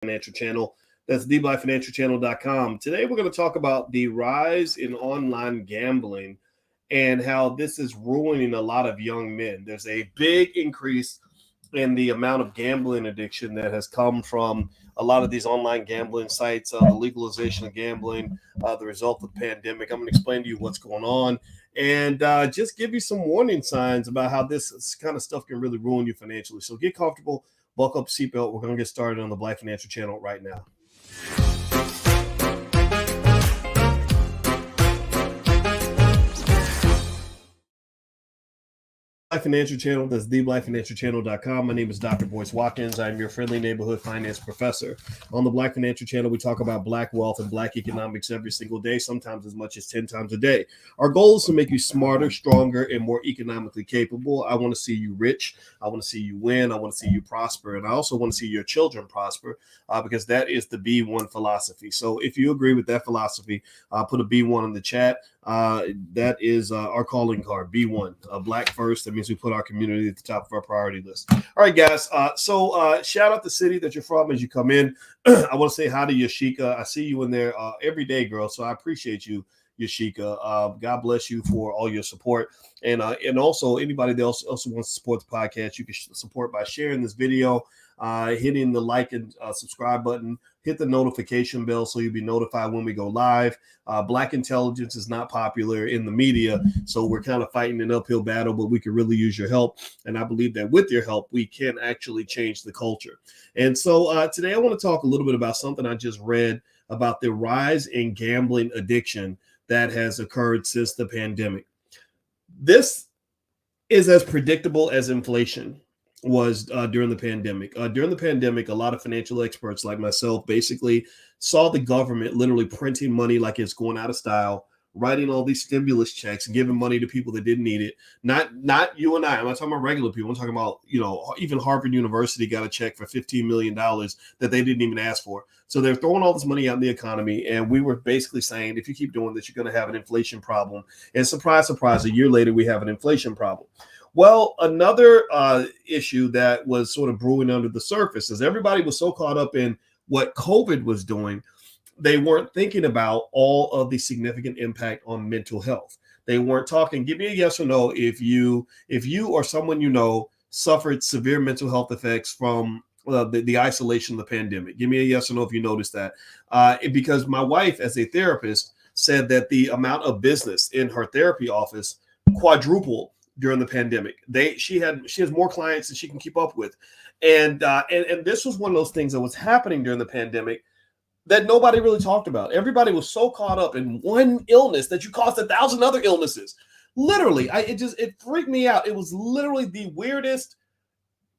Financial Channel. That's theblackfinancialchannel.com. Today, we're going to talk about the rise in online gambling and how this is ruining a lot of young men. There's a big increase in the amount of gambling addiction that has come from a lot of these online gambling sites, the legalization of gambling, the result of the pandemic. I'm going to explain to you what's going on and just give you some warning signs about how this kind of stuff can really ruin you financially. So get comfortable, buckle up the seatbelt. We're going to get started on the Black Financial Channel right now. Black Financial Channel. That's theblackfinancialchannel.com. My name is Dr. Boyce Watkins. I'm your friendly neighborhood finance professor. On the Black Financial Channel, we talk about Black wealth and Black economics every single day, sometimes as much as 10 times a day. Our goal is to make you smarter, stronger, and more economically capable. I want to see you rich. I want to see you win. I want to see you prosper. And I also want to see your children prosper because that is the B1 philosophy. So if you agree with that philosophy, put a B1 in the chat. That is our calling card, B1, Black First. That means we put our community at the top of our priority list. All right, guys. So shout out the city that you're from as you come in. I want to say hi to Yashika. I see you in there every day, girl. So I appreciate you, Yashika. God bless you for all your support. And also anybody that also wants to support the podcast, you can support by sharing this video, hitting the like and subscribe button, hit the notification bell so you'll be notified when we go live. Black intelligence is not popular in the media, so we're kind of fighting an uphill battle, but we can really use your help. And I believe that with your help, we can actually change the culture. And so today I want to talk a little bit about something I just read about the rise in gambling addiction that has occurred since the pandemic. This is as predictable as inflation was during the pandemic. During the pandemic, a lot of financial experts like myself basically saw the government literally printing money like it's going out of style, writing all these stimulus checks and giving money to people that didn't need it. Not you and I. I'm not talking about regular people. I'm talking about, even Harvard University got a check for $15 million that they didn't even ask for. So they're throwing all this money out in the economy. And we were basically saying, if you keep doing this, you're going to have an inflation problem. And surprise, surprise, a year later, we have an inflation problem. Well, another issue that was sort of brewing under the surface is everybody was so caught up in what COVID was doing, they weren't thinking about all of the significant impact on mental health. They weren't talking. Give me a yes or no if you or someone you know suffered severe mental health effects from the isolation of the pandemic. Give me a yes or no if you noticed that. Because my wife, as a therapist, said that the amount of business in her therapy office quadrupled during the pandemic. She has more clients than she can keep up with. And this was one of those things that was happening during the pandemic that nobody really talked about. Everybody was so caught up in one illness that you caused 1,000 other illnesses. Literally, it freaked me out. It was literally the weirdest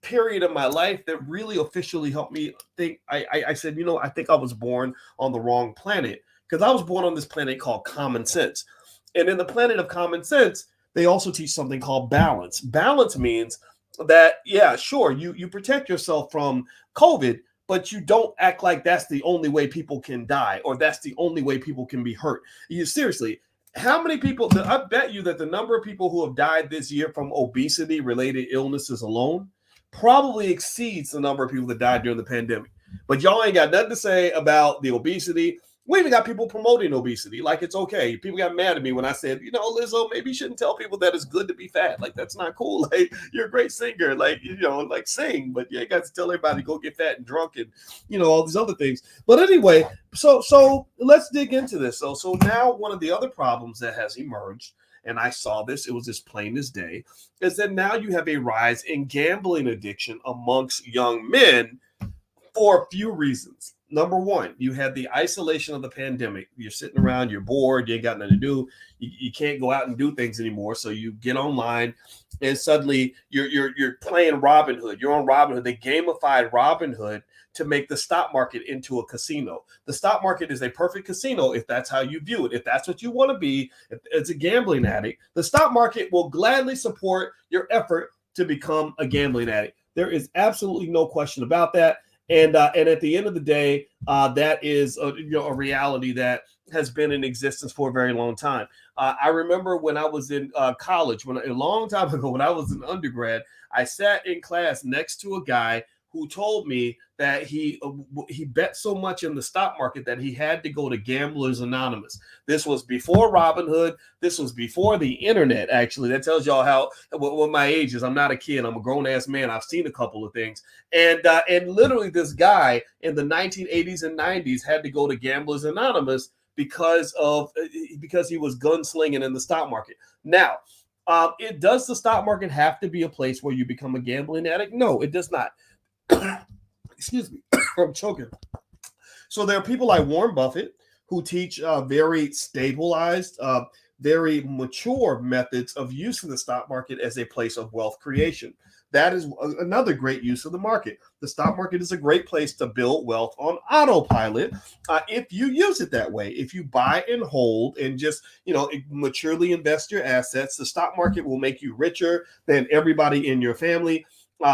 period of my life that really officially helped me think. I said, I think I was born on the wrong planet, because I was born on this planet called common sense. And in the planet of common sense, they also teach something called balance. Balance means that, yeah, sure, you protect yourself from COVID, but you don't act like that's the only way people can die or that's the only way people can be hurt. Seriously, how many people, I bet you that the number of people who have died this year from obesity-related illnesses alone probably exceeds the number of people that died during the pandemic. But y'all ain't got nothing to say about the obesity. We even got people promoting obesity like it's okay. People got mad at me when I said, Lizzo, maybe you shouldn't tell people that it's good to be fat. Like, that's not cool. Like, you're a great singer. Like, sing, but you ain't got to tell everybody to go get fat and drunk and, all these other things. But anyway, so let's dig into this. So now one of the other problems that has emerged, and I saw this, it was as plain as day, is that now you have a rise in gambling addiction amongst young men for a few reasons. Number one, you had the isolation of the pandemic. You're sitting around, you're bored, you ain't got nothing to do. You can't go out and do things anymore. So you get online and suddenly you're playing Robinhood. You're on Robinhood. They gamified Robinhood to make the stock market into a casino. The stock market is a perfect casino if that's how you view it. If that's what you want to be, if it's a gambling addict, the stock market will gladly support your effort to become a gambling addict. There is absolutely no question about that. And at the end of the day, that is a reality that has been in existence for a very long time. I remember when I was in college, a long time ago, when I was an undergrad, I sat in class next to a guy who told me that he bet so much in the stock market that he had to go to Gamblers Anonymous. This was before Robinhood. This was before the internet. Actually, that tells y'all what my age is. I'm not a kid. I'm a grown ass man. I've seen a couple of things, and literally this guy in the 1980s and 90s had to go to Gamblers Anonymous because he was gunslinging in the stock market. Now, does the stock market have to be a place where you become a gambling addict? No, it does not. Excuse me, I'm choking. So there are people like Warren Buffett who teach very stabilized, very mature methods of using the stock market as a place of wealth creation. That is another great use of the market. The stock market is a great place to build wealth on autopilot if you use it that way. If you buy and hold and just, maturely invest your assets, the stock market will make you richer than everybody in your family.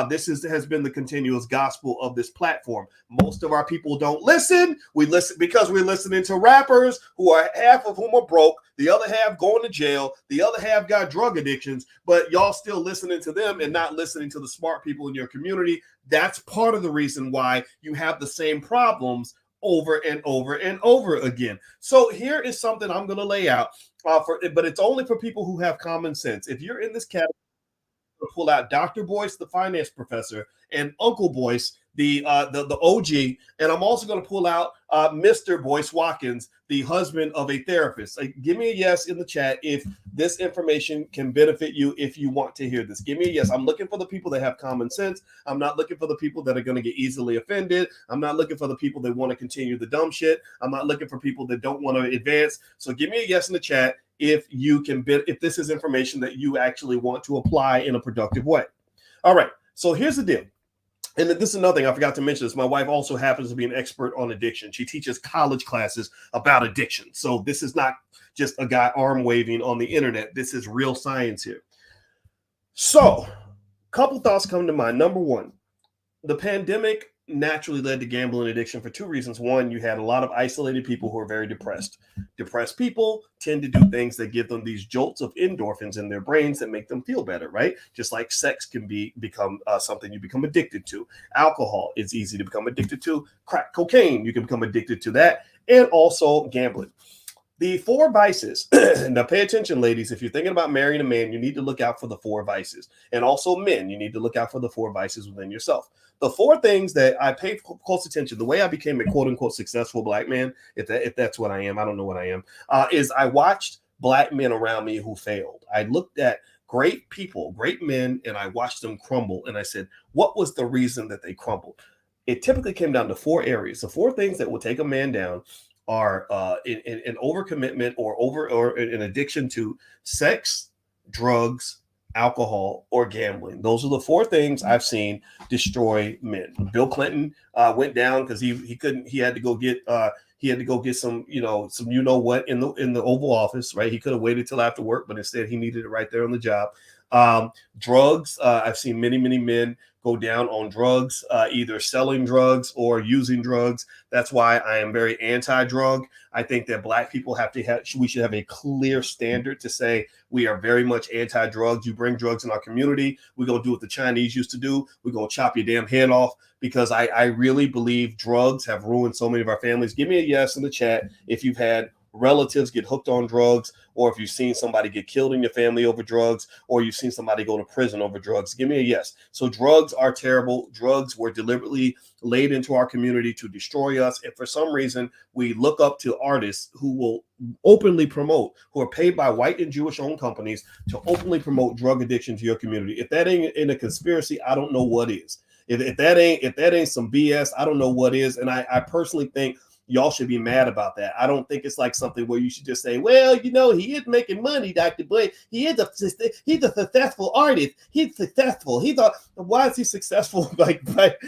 This has been the continuous gospel of this platform. Most of our people don't listen. We listen because we're listening to rappers who are half of whom are broke, the other half going to jail, the other half got drug addictions, but y'all still listening to them and not listening to the smart people in your community. That's part of the reason why you have the same problems over and over and over again. So here is something I'm going to lay out but it's only for people who have common sense. If you're in this category, pull out Dr. Boyce, the finance professor, and Uncle Boyce, the OG, and I'm also going to pull out Mr. Boyce Watkins, the husband of a therapist. Give me a yes in the chat if this information can benefit you, if you want to hear this. Give me a yes. I'm looking for the people that have common sense. I'm not looking for the people that are going to get easily offended. I'm not looking for the people that want to continue the dumb shit. I'm not looking for people that don't want to advance. So give me a yes in the chat if this is information that you actually want to apply in a productive way. All right. So here's the deal. And this is another thing I forgot to mention this. My wife also happens to be an expert on addiction. She teaches college classes about addiction. So this is not just a guy arm waving on the internet. This is real science here. So a couple thoughts come to mind. Number one, the pandemic naturally led to gambling addiction for two reasons. One, you had a lot of isolated people who are very depressed. Depressed people tend to do things that give them these jolts of endorphins in their brains that make them feel better, right? Just like sex can become something you become addicted to. Alcohol is easy to become addicted to. Crack cocaine, you can become addicted to that. And also gambling. The four vices. Now pay attention, ladies. If you're thinking about marrying a man, you need to look out for the four vices. And also men, you need to look out for the four vices within yourself. The four things that I pay close attention, the way I became a quote unquote successful black man, if that's what I am, I don't know what I am, is I watched black men around me who failed. I looked at great people, great men, and I watched them crumble. And I said, what was the reason that they crumbled? It typically came down to four areas. The four things that will take a man down are an overcommitment or an addiction to sex, drugs, alcohol, or gambling. Those are the four things I've seen destroy men. Bill Clinton went down because he had to go get some what in the Oval Office, right? He could have waited till after work, but instead he needed it right there on the job. Drugs. I've seen many men go down on drugs, either selling drugs or using drugs. That's why I am very anti-drug. I think that black people we should have a clear standard to say we are very much anti-drugs. You bring drugs in our community, we're going to do what the Chinese used to do. We're going to chop your damn head off, because I really believe drugs have ruined so many of our families. Give me a yes in the chat if you've had relatives get hooked on drugs, or if you've seen somebody get killed in your family over drugs, or you've seen somebody go to prison over drugs. Give me a yes. So drugs are terrible. Drugs were deliberately laid into our community to destroy us. And for some reason, we look up to artists who will openly promote, who are paid by white and Jewish owned companies to openly promote drug addiction to your community. If that ain't in a conspiracy, I don't know what is. If that ain't some BS, I don't know what is. And I personally think y'all should be mad about that. I don't think it's like something where you should just say, well, he is making money, Dr. Boy. He's a successful artist. He's successful. Why is he successful?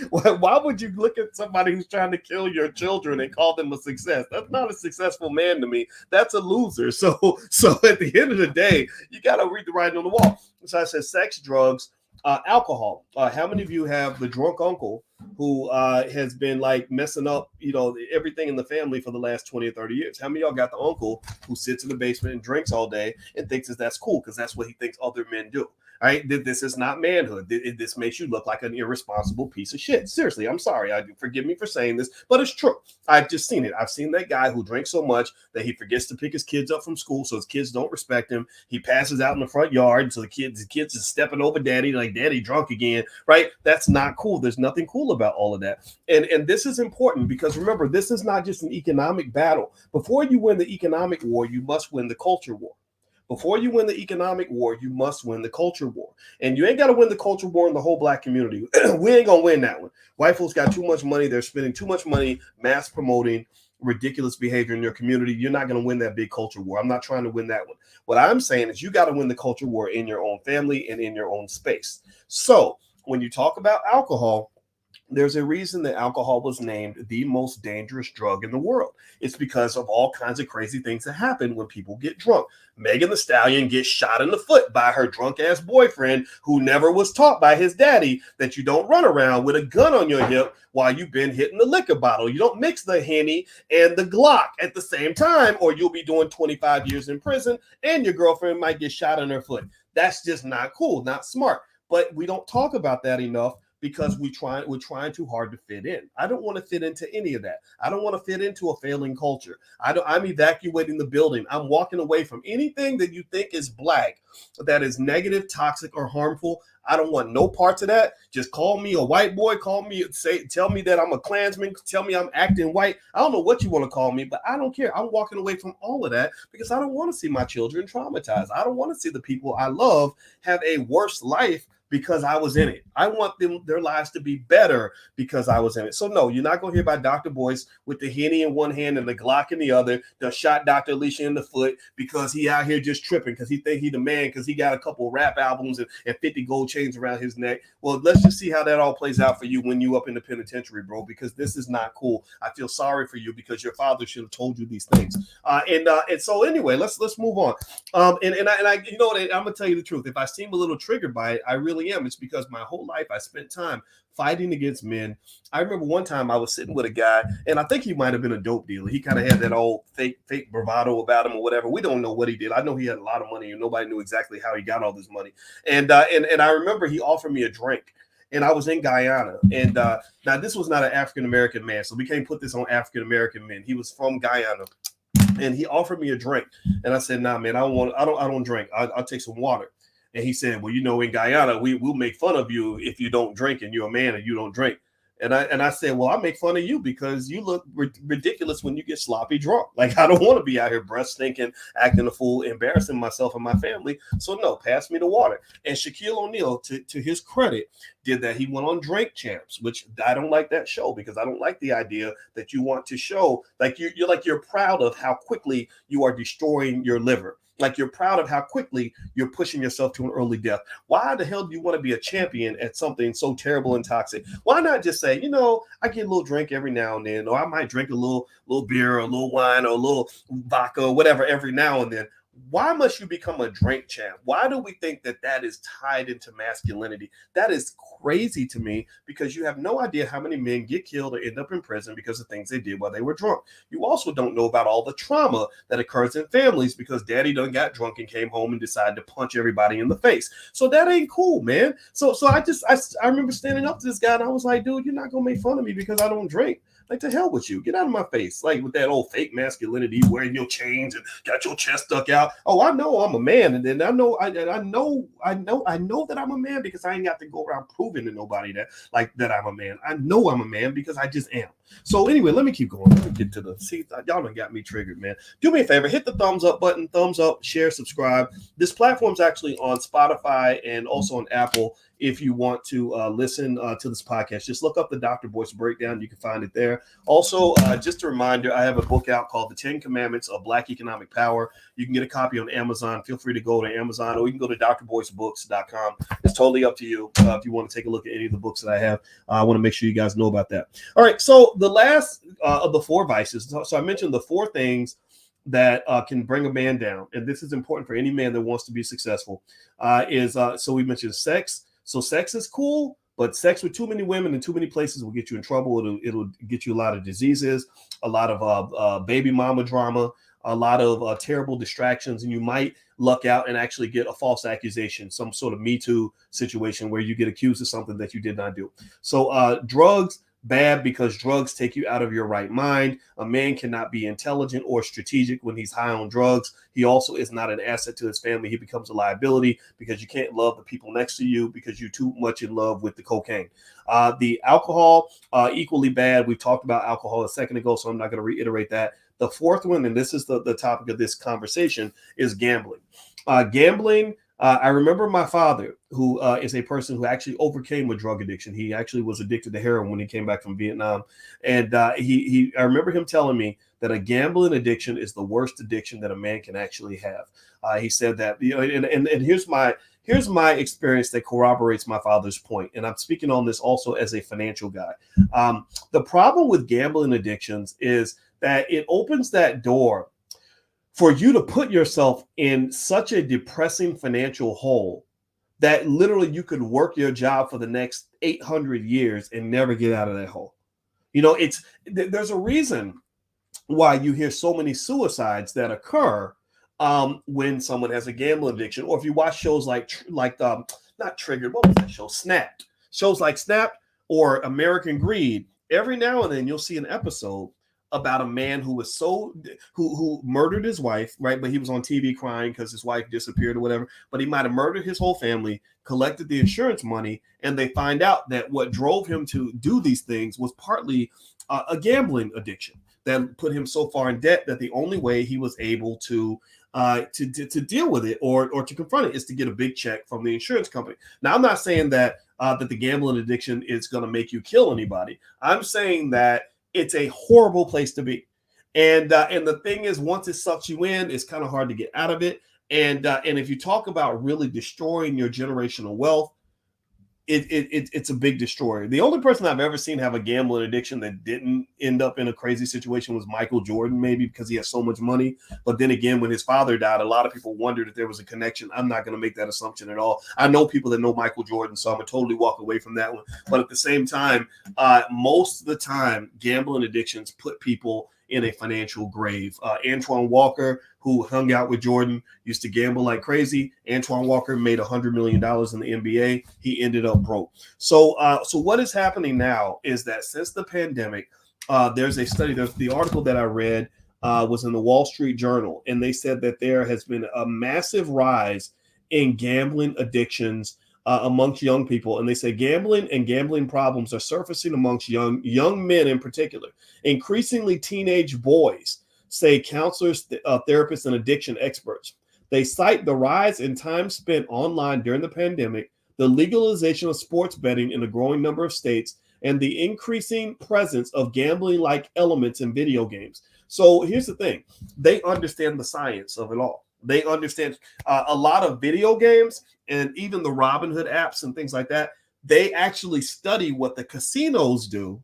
Why would you look at somebody who's trying to kill your children and call them a success? That's not a successful man to me. That's a loser. So at the end of the day, you got to read the writing on the wall. So I said sex, drugs, alcohol. How many of you have the drunk uncle who has been like messing up, everything in the family for the last 20 or 30 years? How many of y'all got the uncle who sits in the basement and drinks all day and thinks that's cool because that's what he thinks other men do? All right, this is not manhood. This makes you look like an irresponsible piece of shit. Seriously, I'm sorry. Forgive me for saying this, but it's true. I've just seen it. I've seen that guy who drinks so much that he forgets to pick his kids up from school, so his kids don't respect him. He passes out in the front yard, so the kids are stepping over daddy, like daddy drunk again, right? That's not cool. There's nothing cool about all of that. And this is important because remember, this is not just an economic battle. Before you win the economic war, you must win the culture war. Before you win the economic war, you must win the culture war. And you ain't got to win the culture war in the whole black community. We ain't going to win that one. White folks got too much money. They're spending too much money mass promoting ridiculous behavior in your community. You're not going to win that big culture war. I'm not trying to win that one. What I'm saying is you got to win the culture war in your own family and in your own space. So when you talk about alcohol, there's a reason that alcohol was named the most dangerous drug in the world. It's because of all kinds of crazy things that happen when people get drunk. Megan Thee Stallion gets shot in the foot by her drunk ass boyfriend who never was taught by his daddy that you don't run around with a gun on your hip while you've been hitting the liquor bottle. You don't mix the Henny and the Glock at the same time, or you'll be doing 25 years in prison and your girlfriend might get shot in her foot. That's just not cool, not smart. But we don't talk about that enough because we're trying too hard to fit in. I don't want to fit into any of that. I don't want to fit into a failing culture. I'm evacuating the building. I'm walking away from anything that you think is black, that is negative, toxic, or harmful. I don't want no parts of that. Just call me a white boy. Tell me that I'm a Klansman. Tell me I'm acting white. I don't know what you want to call me, but I don't care. I'm walking away from all of that because I don't want to see my children traumatized. I don't want to see the people I love have a worse life because I was in it. I want their lives to be better because I was in it. So no, you're not going to hear about Dr. Boyce with the Henny in one hand and the Glock in the other that shot Dr. Alicia in the foot because he out here just tripping because he think he the man because he got a couple rap albums and 50 gold chains around his neck. Well, let's just see how that all plays out for you when you up in the penitentiary, bro, because this is not cool. I feel sorry for you because your father should have told you these things. And so anyway, let's move on. And I you know what, I'm gonna tell you the truth. If I seem a little triggered by it, I really am. It's because my whole life I spent time fighting against men. I remember one time I was sitting with a guy, and I think he might have been a dope dealer. He kind of had that old fake bravado about him or whatever. We don't know what he did. I know he had a lot of money, and nobody knew exactly how he got all this money. And I remember he offered me a drink. And I was in Guyana. And now this was not an African-American man, so we can't put this on African-American men. He was from Guyana. And he offered me a drink. And I said, nah, man, I don't drink. I'll take some water. And he said, well, in Guyana, we'll make fun of you if you don't drink and you're a man and you don't drink. And I said, well, I make fun of you because you look ridiculous when you get sloppy drunk. Like, I don't want to be out here breath stinking, acting a fool, embarrassing myself and my family. So no, pass me the water. And Shaquille O'Neal, to his credit, did that. He went on Drink Champs, which I don't like that show because I don't like the idea that you want to show like you're proud of how quickly you are destroying your liver. Like you're proud of how quickly you're pushing yourself to an early death. Why the hell do you want to be a champion at something so terrible and toxic? Why not just say, I get a little drink every now and then, or I might drink a little beer or a little wine or a little vodka or whatever every now and then. Why must you become a drink champ? Why do we think that is tied into masculinity? That is crazy to me because you have no idea how many men get killed or end up in prison because of things they did while they were drunk. You also don't know about all the trauma that occurs in families because daddy done got drunk and came home and decided to punch everybody in the face. So that ain't cool, man. So I remember standing up to this guy and I was like, dude, you're not going to make fun of me because I don't drink. Like, to hell with you. Get out of my face. Like, with that old fake masculinity, wearing your chains and got your chest stuck out. Oh, I know I'm a man. And then I know that I'm a man because I ain't got to go around proving to nobody that I'm a man. I know I'm a man because I just am. So anyway, let me keep going. Let me get to y'all done got me triggered, man. Do me a favor, hit the thumbs up button, thumbs up, share, subscribe. This platform's actually on Spotify and also on Apple. If you want to listen to this podcast, just look up the Dr. Boyce Breakdown. You can find it there. Also, just a reminder, I have a book out called The 10 Commandments of Black Economic Power. You can get a copy on Amazon. Feel free to go to Amazon, or you can go to drboycebooks.com. It's totally up to you if you want to take a look at any of the books that I have. I want to make sure you guys know about that. All right, so the last of the 4 vices. So I mentioned the 4 things that can bring a man down, and this is important for any man that wants to be successful, so we mentioned sex. So sex is cool, But sex with too many women in too many places will get you in trouble. It'll get you a lot of diseases, a lot of baby mama drama, a lot of terrible distractions, and you might luck out and actually get a false accusation, some sort of Me Too situation where you get accused of something that you did not do. So drugs, bad, because drugs take you out of your right mind. A man cannot be intelligent or strategic when he's high on drugs. He also is not an asset to his family. He becomes a liability because you can't love the people next to you because you're too much in love with the cocaine. The alcohol, equally bad. We talked about alcohol a second ago, so I'm not going to reiterate that. The fourth one, and this is the topic of this conversation, is gambling. Gambling. I remember my father, who is a person who actually overcame a drug addiction. He actually was addicted to heroin when he came back from Vietnam. And I remember him telling me that a gambling addiction is the worst addiction that a man can actually have. He said that, and here's my experience that corroborates my father's point. And I'm speaking on this also as a financial guy. The problem with gambling addictions is that it opens that door for you to put yourself in such a depressing financial hole that literally you could work your job for the next 800 years and never get out of that hole. There's a reason why you hear so many suicides that occur when someone has a gambling addiction, or if you watch shows like not Triggered, what was that show? Snapped. Shows like Snapped or American Greed. Every now and then you'll see an episode about a man who was who murdered his wife, right? But he was on TV crying because his wife disappeared or whatever. But he might have murdered his whole family, collected the insurance money, and they find out that what drove him to do these things was partly a gambling addiction that put him so far in debt that the only way he was able to deal with it or to confront it is to get a big check from the insurance company. Now, I'm not saying that the gambling addiction is going to make you kill anybody. I'm saying that it's a horrible place to be. And the thing is, once it sucks you in, it's kind of hard to get out of it. And if you talk about really destroying your generational wealth, it's a big destroyer. The only person I've ever seen have a gambling addiction that didn't end up in a crazy situation was Michael Jordan, maybe because he has so much money. But then again, when his father died, a lot of people wondered if there was a connection. I'm not going to make that assumption at all. I know people that know Michael Jordan, so I'm going to totally walk away from that one. But at the same time, most of the time, gambling addictions put people in a financial grave. Antoine Walker, who hung out with Jordan, used to gamble like crazy. Antoine Walker made $100 million in the NBA. He ended up broke. So what is happening now is that since the pandemic, there's a study. There's the article that I read was in the Wall Street Journal, and they said that there has been a massive rise in gambling addictions amongst young people. And they say gambling and gambling problems are surfacing amongst young men in particular. Increasingly teenage boys, say counselors, therapists, and addiction experts. They cite the rise in time spent online during the pandemic, the legalization of sports betting in a growing number of states, and the increasing presence of gambling-like elements in video games. So here's the thing. They understand the science of it all. They understand a lot of video games and even the Robinhood apps and things like that. They actually study what the casinos do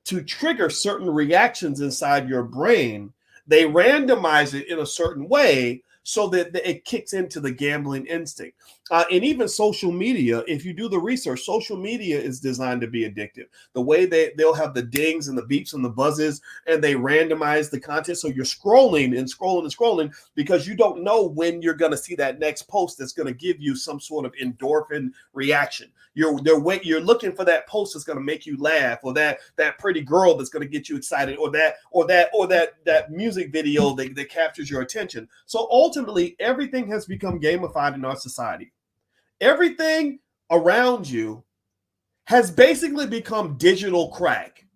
to trigger certain reactions inside your brain. They randomize it in a certain way so that it kicks into the gambling instinct. And even social media, if you do the research, social media is designed to be addictive. The way they'll have the dings and the beeps and the buzzes, and they randomize the content. So you're scrolling and scrolling and scrolling because you don't know when you're going to see that next post that's going to give you some sort of endorphin reaction. You're looking for that post that's going to make you laugh, or that pretty girl that's going to get you excited, or that music video that captures your attention. So ultimately, everything has become gamified in our society. Everything around you has basically become digital crack.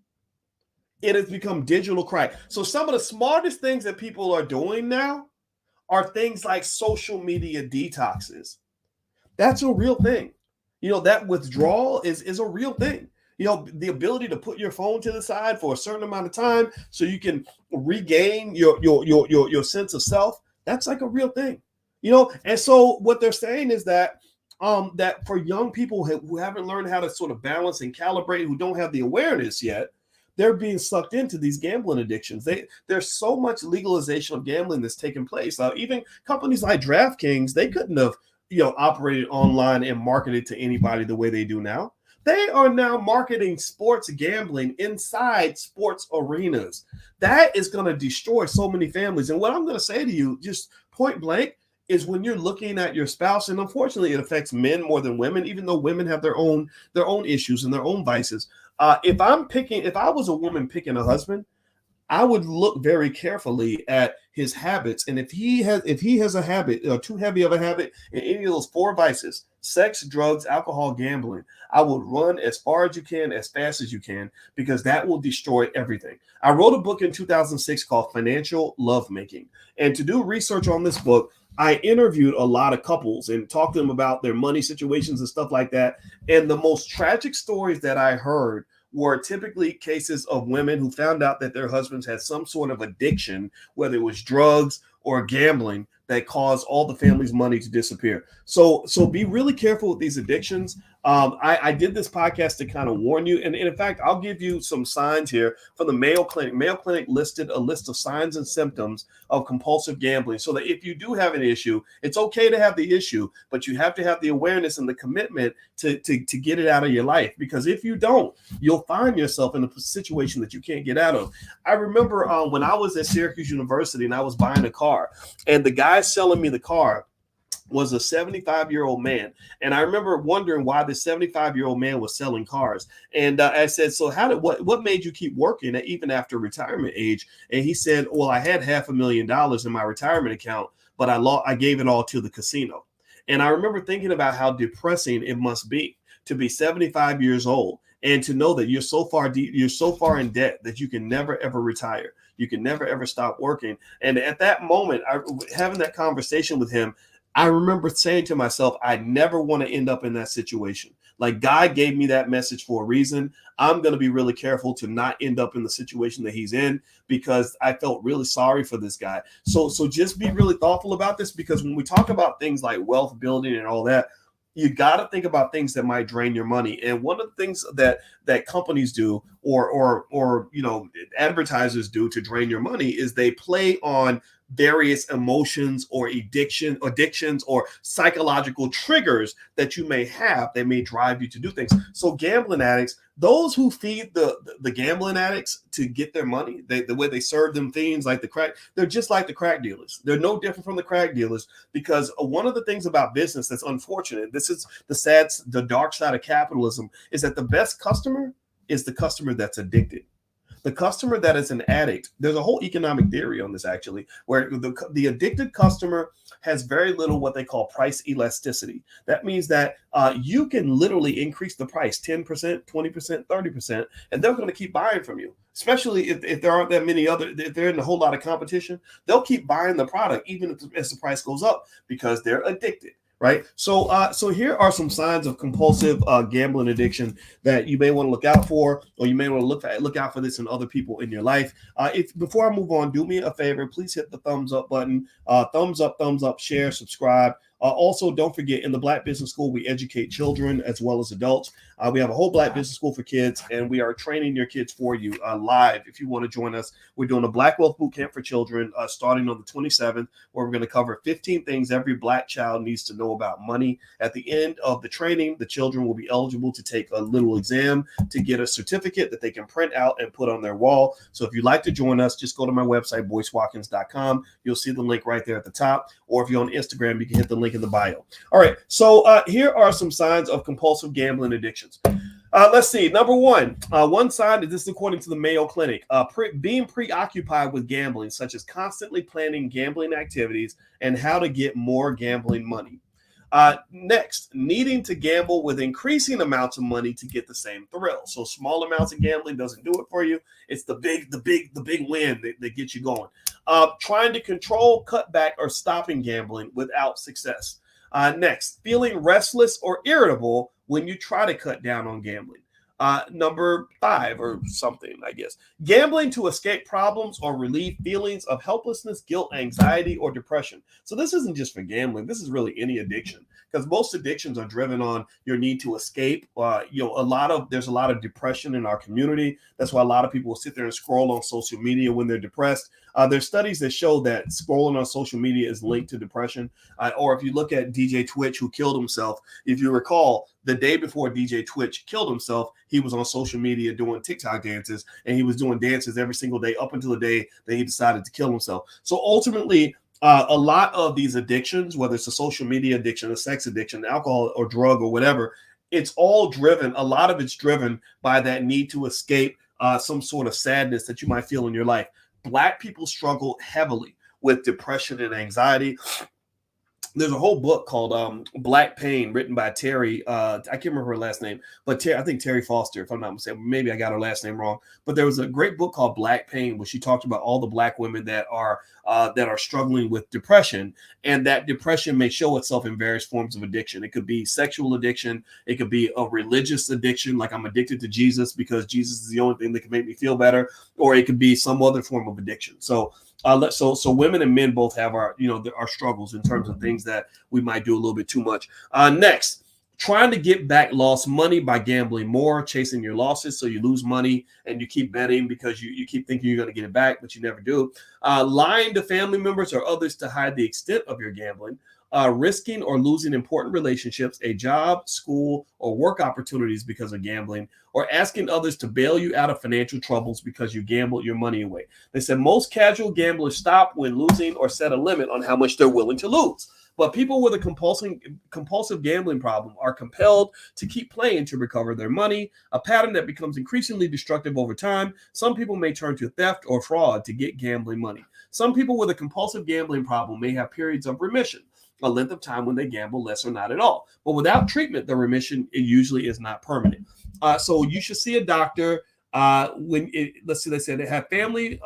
It has become digital crack. So some of the smartest things that people are doing now are things like social media detoxes. That's a real thing. That withdrawal is a real thing. The ability to put your phone to the side for a certain amount of time so you can regain your sense of self. That's like a real thing. And so what they're saying is that that for young people who haven't learned how to sort of balance and calibrate, who don't have the awareness yet, they're being sucked into these gambling addictions. There's so much legalization of gambling that's taking place. Even companies like DraftKings, they couldn't have operated online and marketed to anybody the way they do now. They are now marketing sports gambling inside sports arenas. That is going to destroy so many families. And what I'm going to say to you, just point blank, is when you're looking at your spouse, and unfortunately it affects men more than women, even though women have their own issues and their own vices. If I was a woman picking a husband, I would look very carefully at his habits, and if he has a habit, too heavy of a habit in any of those four vices: sex, drugs, alcohol, gambling, I would run as far as you can, as fast as you can, because that will destroy everything. I wrote a book in 2006 called Financial Lovemaking, and to do research on this book, I interviewed a lot of couples and talked to them about their money situations and stuff like that. And the most tragic stories that I heard were typically cases of women who found out that their husbands had some sort of addiction, whether it was drugs or gambling, that caused all the family's money to disappear. So be really careful with these addictions. I did this podcast to kind of warn you. And in fact, I'll give you some signs here from the Mayo Clinic. Mayo Clinic listed a list of signs and symptoms of compulsive gambling, so that if you do have an issue, it's okay to have the issue, but you have to have the awareness and the commitment to get it out of your life. Because if you don't, you'll find yourself in a situation that you can't get out of. I remember when I was at Syracuse University and I was buying a car, and the guy selling me the car was a 75-year-old man. And I remember wondering why the 75-year-old man was selling cars. And I said, so what made you keep working even after retirement age? And he said, well, I had $500,000 in my retirement account, but I gave it all to the casino. And I remember thinking about how depressing it must be to be 75 years old and to know that you're so far in debt that you can never, ever retire. You can never, ever stop working. And at that moment, having that conversation with him, I remember saying to myself, I never want to end up in that situation. Like, God gave me that message for a reason. I'm going to be really careful to not end up in the situation that he's in, because I felt really sorry for this guy. So just be really thoughtful about this, because when we talk about things like wealth building and all that, you got to think about things that might drain your money. And one of the things that companies do, or advertisers do to drain your money, is they play on various emotions or addictions or psychological triggers that you may have that may drive you to do things. So gambling addicts, those who feed the gambling addicts to get their money, the way they serve them things like the crack, they're just like the crack dealers. They're no different from the crack dealers, because one of the things about business that's unfortunate, this is the dark side of capitalism, is that the best customer is the customer that's addicted. The customer that is an addict, there's a whole economic theory on this, actually, where the addicted customer has very little what they call price elasticity. That means that you can literally increase the price 10%, 20%, 30%, and they're going to keep buying from you. Especially if there aren't that many if they're in a whole lot of competition, they'll keep buying the product even as the price goes up, because they're addicted. Right. So here are some signs of compulsive gambling addiction that you may want to look out for, or you may want to look out for this in other people in your life. Before I move on, do me a favor, please hit the thumbs up button, thumbs up, share, subscribe. Also, don't forget, in the Black Business School, we educate children as well as adults. We have a whole Black Business School for kids, and we are training your kids for you live. If you want to join us, we're doing a Black Wealth Boot Camp for children starting on the 27th, where we're going to cover 15 things every Black child needs to know about money. At the end of the training, the children will be eligible to take a little exam to get a certificate that they can print out and put on their wall. So if you'd like to join us, just go to my website, boycewatkins.com. You'll see the link right there at the top. Or if you're on Instagram, you can hit the link in the bio. All right. So here are some signs of compulsive gambling addictions. Let's see. Number one sign, this is according to the Mayo Clinic, being preoccupied with gambling, such as constantly planning gambling activities and how to get more gambling money. Next, needing to gamble with increasing amounts of money to get the same thrill. So small amounts of gambling doesn't do it for you. It's the big win that gets you going. Trying to control, cut back, or stopping gambling without success. Next, feeling restless or irritable when you try to cut down on gambling. Number 5 or something, I guess. Gambling to escape problems or relieve feelings of helplessness, guilt, anxiety, or depression. So this isn't just for gambling. This is really any addiction. because most addictions are driven on your need to escape. There's a lot of depression in our community. That's why a lot of people will sit there and scroll on social media when they're depressed. There's studies that show that scrolling on social media is linked to depression. Or if you look at DJ Twitch, who killed himself, if you recall, the day before DJ Twitch killed himself, he was on social media doing TikTok dances, and he was doing dances every single day up until the day that he decided to kill himself. So ultimately, a lot of these addictions, whether it's a social media addiction, a sex addiction, alcohol or drug or whatever, it's all driven. A lot of it's driven by that need to escape some sort of sadness that you might feel in your life. Black people struggle heavily with depression and anxiety. There's a whole book called Black Pain, written by Terry. I can't remember her last name, but I think Terry Foster, if I'm not mistaken. Maybe I got her last name wrong. But there was a great book called Black Pain, where she talked about all the Black women that are struggling with depression, and that depression may show itself in various forms of addiction. It could be sexual addiction. It could be a religious addiction, like I'm addicted to Jesus because Jesus is the only thing that can make me feel better, or it could be some other form of addiction. So women and men both have our struggles in terms of things that we might do a little bit too much. Next, trying to get back lost money by gambling more, chasing your losses. So you lose money and you keep betting because you keep thinking you're going to get it back, but you never do. Lying to family members or others to hide the extent of your gambling. Risking or losing important relationships, a job, school, or work opportunities because of gambling, or asking others to bail you out of financial troubles because you gambled your money away. They said most casual gamblers stop when losing or set a limit on how much they're willing to lose. But people with a compulsive gambling problem are compelled to keep playing to recover their money, a pattern that becomes increasingly destructive over time. Some people may turn to theft or fraud to get gambling money. Some people with a compulsive gambling problem may have periods of remission, a length of time when they gamble less or not at all. But without treatment, the remission usually is not permanent. So you should see a doctor let's see, they said they have family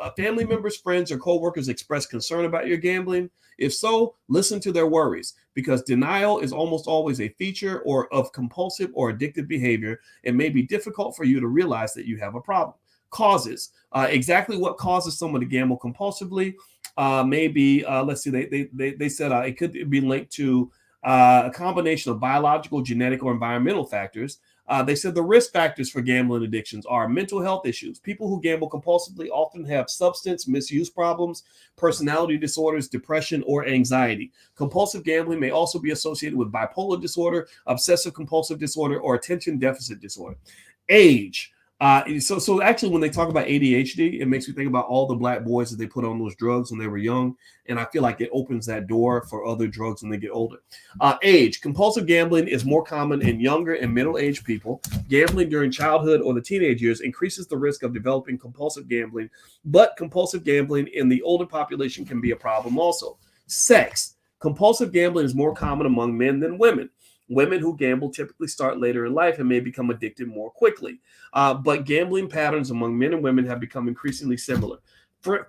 members, friends, or coworkers express concern about your gambling. If so, listen to their worries, because denial is almost always a feature of compulsive or addictive behavior. It may be difficult for you to realize that you have a problem. Causes, exactly what causes someone to gamble compulsively. Let's see, they said it could be linked to a combination of biological, genetic, or environmental factors. They said the risk factors for gambling addictions are mental health issues. People who gamble compulsively often have substance misuse problems, personality disorders, depression, or anxiety. Compulsive gambling may also be associated with bipolar disorder, obsessive compulsive disorder, or attention deficit disorder. Age. So actually, when they talk about ADHD, it makes me think about all the Black boys that they put on those drugs when they were young. And I feel like it opens that door for other drugs when they get older. Age. Compulsive gambling is more common in younger and middle-aged people. Gambling during childhood or the teenage years increases the risk of developing compulsive gambling, but compulsive gambling in the older population can be a problem also. Sex. Compulsive gambling is more common among men than women. Women who gamble typically start later in life and may become addicted more quickly. But gambling patterns among men and women have become increasingly similar.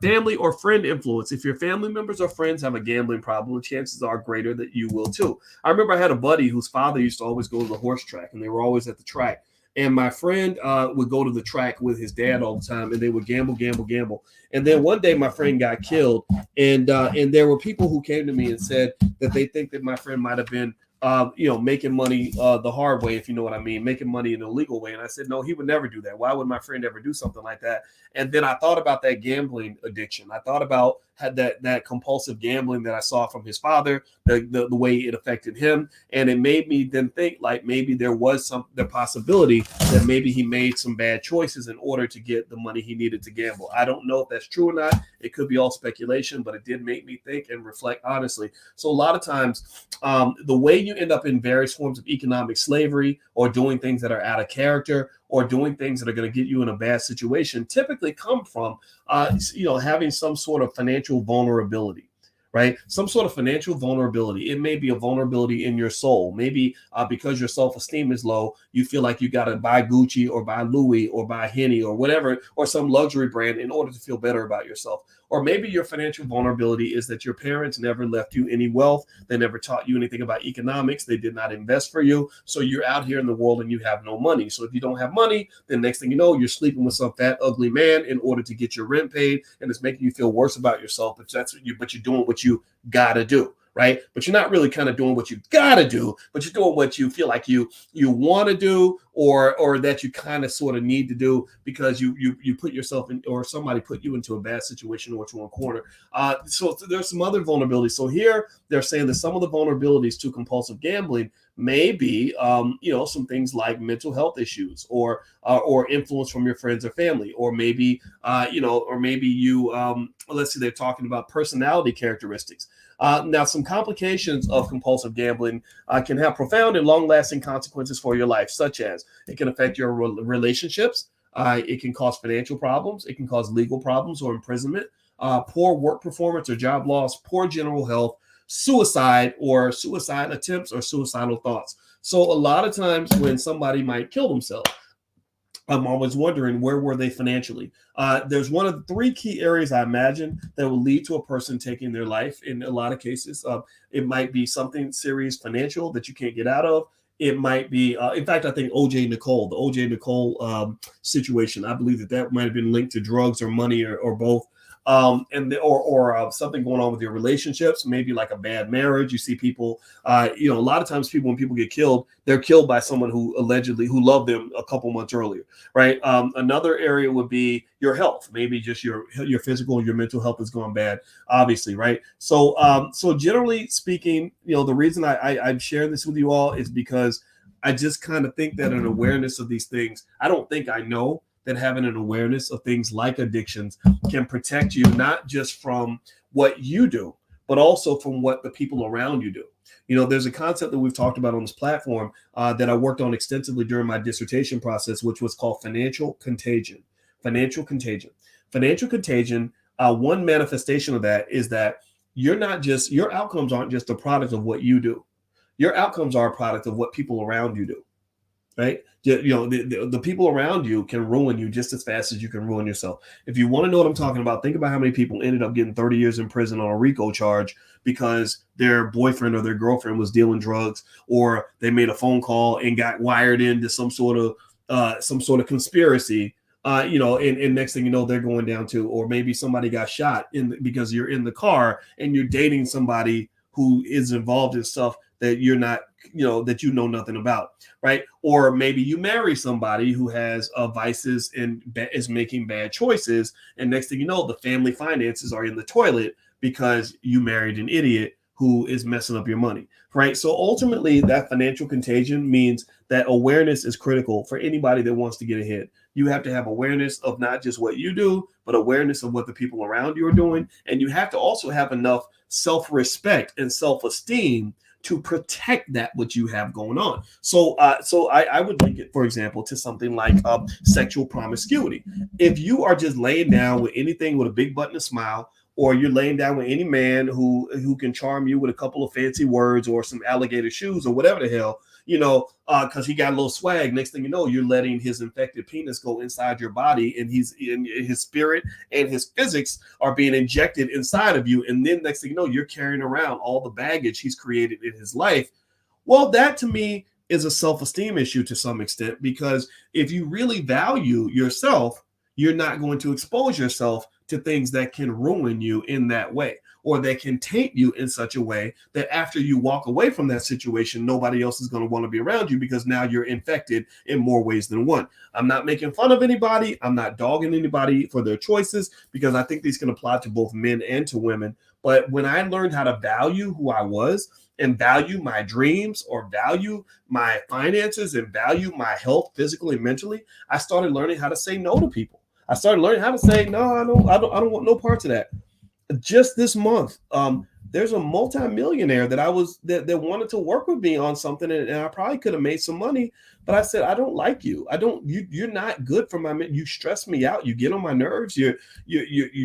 Family or friend influence. If your family members or friends have a gambling problem, chances are greater that you will too. I remember I had a buddy whose father used to always go to the horse track, and they were always at the track. And my friend would go to the track with his dad all the time, and they would gamble. And then one day my friend got killed, and there were people who came to me and said that they think that my friend might have been making money the hard way, if you know what I mean, making money in a legal way. And I said, no, he would never do that. Why would my friend ever do something like that? And then I thought about that gambling addiction. I thought about that compulsive gambling that I saw from his father, the way it affected him. And it made me then think like maybe there was the possibility that maybe he made some bad choices in order to get the money he needed to gamble. I don't know if that's true or not. It could be all speculation, but it did make me think and reflect honestly. So a lot of times, the way you end up in various forms of economic slavery or doing things that are out of character or doing things that are going to get you in a bad situation typically come from, having some sort of financial vulnerability, right? Some sort of financial vulnerability. It may be a vulnerability in your soul. Maybe because your self-esteem is low, you feel like you got to buy Gucci or buy Louis or buy Henny or whatever, or some luxury brand in order to feel better about yourself. Or maybe your financial vulnerability is that your parents never left you any wealth. They never taught you anything about economics. They did not invest for you. So you're out here in the world and you have no money. So if you don't have money, then next thing you know, you're sleeping with some fat, ugly man in order to get your rent paid. And it's making you feel worse about yourself. But you're doing what you got to do. right? But you're not really kind of doing what you got to do, but you're doing what you feel like you want to do, or that you kind of sort of need to do because you put yourself in, or somebody put you into a bad situation or to a corner. So there's some other vulnerabilities. So here they're saying that some of the vulnerabilities to compulsive gambling may be, some things like mental health issues, or influence from your friends or family, or maybe, let's see, they're talking about personality characteristics. Now, some complications of compulsive gambling can have profound and long-lasting consequences for your life, such as it can affect your relationships, it can cause financial problems, it can cause legal problems or imprisonment, poor work performance or job loss, poor general health, suicide or suicide attempts or suicidal thoughts. So a lot of times when somebody might kill themselves, I'm always wondering, where were they financially? There's one of the three key areas I imagine that will lead to a person taking their life. In a lot of cases, it might be something serious financial that you can't get out of. It might be, in fact, I think the OJ Nicole situation, I believe that might have been linked to drugs or money, or both. Or something going on with your relationships, maybe like a bad marriage. You see people, a lot of times when people get killed, they're killed by someone who loved them a couple months earlier, right? Another area would be your health, maybe just your physical, your mental health is going bad, obviously, right? So generally speaking, the reason I'm sharing this with you all is because I just kind of think that an awareness of these things, I don't think I know that having an awareness of things like addictions can protect you, not just from what you do, but also from what the people around you do. There's a concept that we've talked about on this platform that I worked on extensively during my dissertation process, which was called financial contagion. Financial contagion. Financial contagion, one manifestation of that is that your outcomes aren't just a product of what you do. Your outcomes are a product of what people around you do. Right? The people around you can ruin you just as fast as you can ruin yourself. If you want to know what I'm talking about, think about how many people ended up getting 30 years in prison on a RICO charge because their boyfriend or their girlfriend was dealing drugs, or they made a phone call and got wired into some sort of conspiracy. And next thing you know, they're going down to, or maybe somebody got shot because you're in the car and you're dating somebody who is involved in stuff that you're not, that you know nothing about, right? Or maybe you marry somebody who has vices and is making bad choices, and next thing you know, the family finances are in the toilet because you married an idiot who is messing up your money, right? So ultimately, that financial contagion means that awareness is critical for anybody that wants to get ahead. You have to have awareness of not just what you do, but awareness of what the people around you are doing. And you have to also have enough self-respect and self-esteem to protect that what you have going on. So I would link it, for example, to something like sexual promiscuity. If you are just laying down with anything with a big butt and a smile, or you're laying down with any man who can charm you with a couple of fancy words or some alligator shoes or whatever the hell, because he got a little swag. Next thing you know, you're letting his infected penis go inside your body, and his spirit and his physics are being injected inside of you. And then next thing you know, you're carrying around all the baggage he's created in his life. Well, that to me is a self-esteem issue to some extent, because if you really value yourself, you're not going to expose yourself to things that can ruin you in that way, or that can taint you in such a way that after you walk away from that situation, nobody else is going to want to be around you, because now you're infected in more ways than one. I'm not making fun of anybody. I'm not dogging anybody for their choices, because I think these can apply to both men and to women. But when I learned how to value who I was, and value my dreams, or value my finances, and value my health physically and mentally, I started learning how to say no to people. I started learning how to say, no, I don't want no parts of that. Just this month, there's a multimillionaire that wanted to work with me on something, and I probably could have made some money, but I said, I don't like you. You're not good for you stress me out. You get on my nerves. You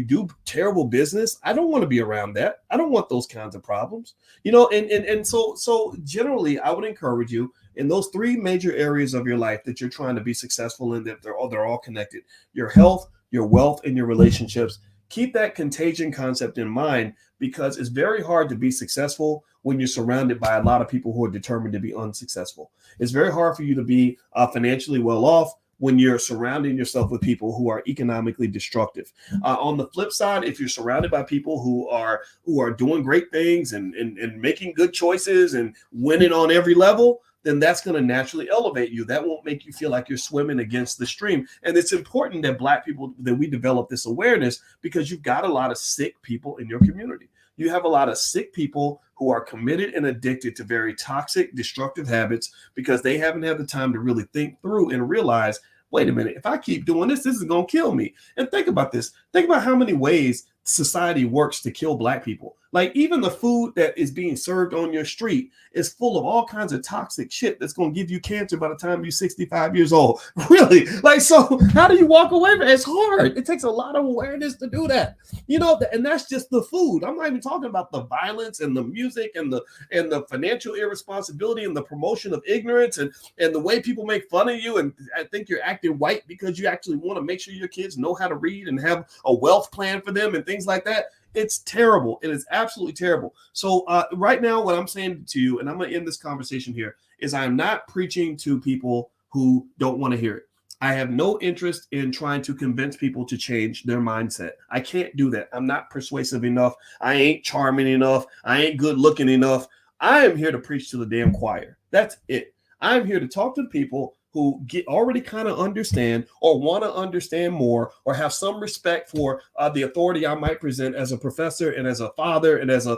do terrible business. I don't want to be around that. I don't want those kinds of problems, and so generally I would encourage you in those three major areas of your life that you're trying to be successful in, that they're all connected: your health, your wealth, and your relationships. Keep that contagion concept in mind, because it's very hard to be successful when you're surrounded by a lot of people who are determined to be unsuccessful. It's very hard for you to be financially well off when you're surrounding yourself with people who are economically destructive. On the flip side, if you're surrounded by people who are doing great things and making good choices and winning on every level, then that's going to naturally elevate you. That won't make you feel like you're swimming against the stream. And it's important that Black people, that we develop this awareness, because you've got a lot of sick people in your community. You have a lot of sick people who are committed and addicted to very toxic, destructive habits because they haven't had the time to really think through and realize, wait a minute, if I keep doing this, this is going to kill me. And think about this. Think about how many ways society works to kill Black people. Like, even the food that is being served on your street is full of all kinds of toxic shit that's going to give you cancer by the time you're 65 years old. Really? Like, so how do you walk away from it? It's hard. It takes a lot of awareness to do that. You know, and that's just the food. I'm not even talking about the violence and the music and the financial irresponsibility and the promotion of ignorance and the way people make fun of you. And I think you're acting white because you actually want to make sure your kids know how to read and have a wealth plan for them and things like that. It's terrible. It is absolutely terrible. So right now, what I'm saying to you, and I'm going to end this conversation here, is I am not preaching to people who don't want to hear it. I have no interest in trying to convince people to change their mindset. I can't do that. I'm not persuasive enough. I ain't charming enough. I ain't good looking enough. I am here to preach to the damn choir. That's it. I'm here to talk to people who already kind of understand or want to understand more or have some respect for the authority I might present as a professor and as a father and as an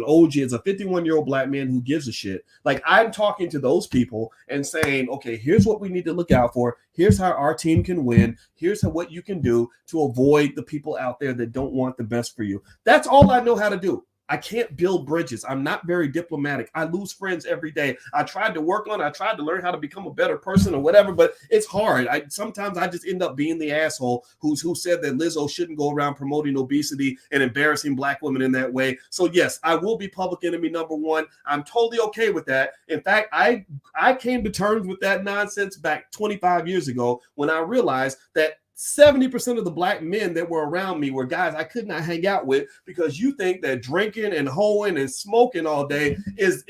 OG, as a 51-year-old Black man who gives a shit. Like, I'm talking to those people and saying, okay, here's what we need to look out for. Here's how our team can win. Here's what you can do to avoid the people out there that don't want the best for you. That's all I know how to do. I can't build bridges. I'm not very diplomatic. I lose friends every day. I tried to work on it. I tried to learn how to become a better person or whatever, but it's hard. Sometimes I just end up being the asshole who said that Lizzo shouldn't go around promoting obesity and embarrassing Black women in that way. So yes, I will be public enemy number one. I'm totally okay with that. In fact, I came to terms with that nonsense back 25 years ago when I realized that 70% of the Black men that were around me were guys I could not hang out with because you think that drinking and hoeing and smoking all day is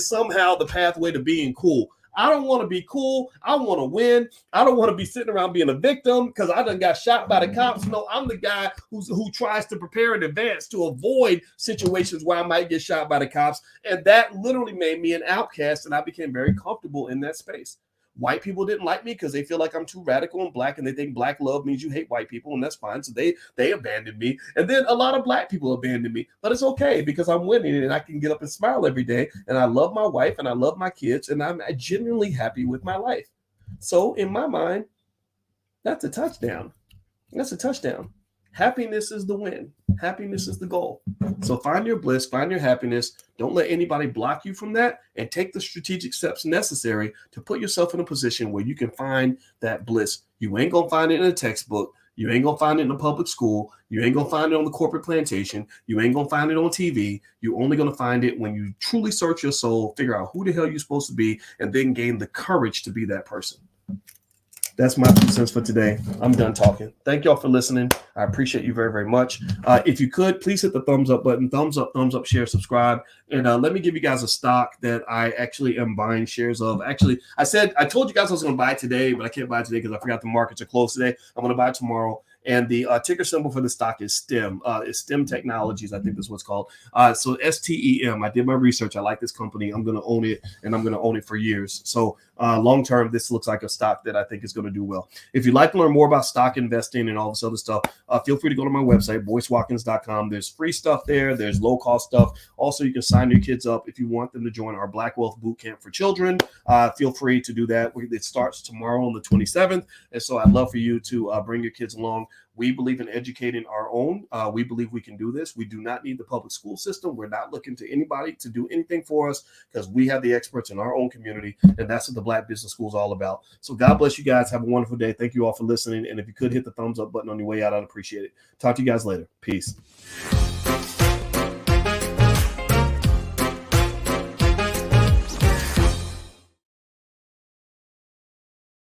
somehow the pathway to being cool. I don't want to be cool. I want to win. I don't want to be sitting around being a victim because I done got shot by the cops. No, I'm the guy who tries to prepare in advance to avoid situations where I might get shot by the cops. And that literally made me an outcast, and I became very comfortable in that space. White people didn't like me because they feel like I'm too radical and Black, and they think Black love means you hate white people, and that's fine. So they abandoned me. And then a lot of Black people abandoned me. But it's okay because I'm winning and I can get up and smile every day. And I love my wife and I love my kids, and I'm genuinely happy with my life. So in my mind, that's a touchdown. That's a touchdown. Happiness is the win. Happiness is the goal. So find your bliss, find your happiness. Don't let anybody block you from that, and take the strategic steps necessary to put yourself in a position where you can find that bliss. You ain't going to find it in a textbook. You ain't going to find it in a public school. You ain't going to find it on the corporate plantation. You ain't going to find it on TV. You're only going to find it when you truly search your soul, figure out who the hell you're supposed to be, and then gain the courage to be that person. That's my 2 cents for today. I'm done talking. Thank y'all for listening. I appreciate you very, very much. If you could, please hit the thumbs up button. Thumbs up, share, subscribe. And let me give you guys a stock that I actually am buying shares of. Actually, I told you guys I was going to buy it today, but I can't buy it today because I forgot the markets are closed today. I'm going to buy it tomorrow. And the ticker symbol for the stock is STEM. It's STEM Technologies, I think that's what it's called. So STEM. I did my research. I like this company. I'm going to own it, and I'm going to own it for years. So long term, this looks like a stock that I think is going to do well. If you'd like to learn more about stock investing and all this other stuff, feel free to go to my website, boycewatkins.com. There's free stuff there. There's low cost stuff. Also, you can sign your kids up if you want them to join our Black Wealth Bootcamp for children. Feel free to do that. It starts tomorrow on the 27th. And so I'd love for you to bring your kids along. We believe in educating our own. We believe we can do this. We do not need the public school system. We're not looking to anybody to do anything for us because we have the experts in our own community, and that's what the Black Business School is all about. So God bless you guys. Have a wonderful day. Thank you all for listening. And if you could hit the thumbs up button on your way out, I'd appreciate it. Talk to you guys later. Peace.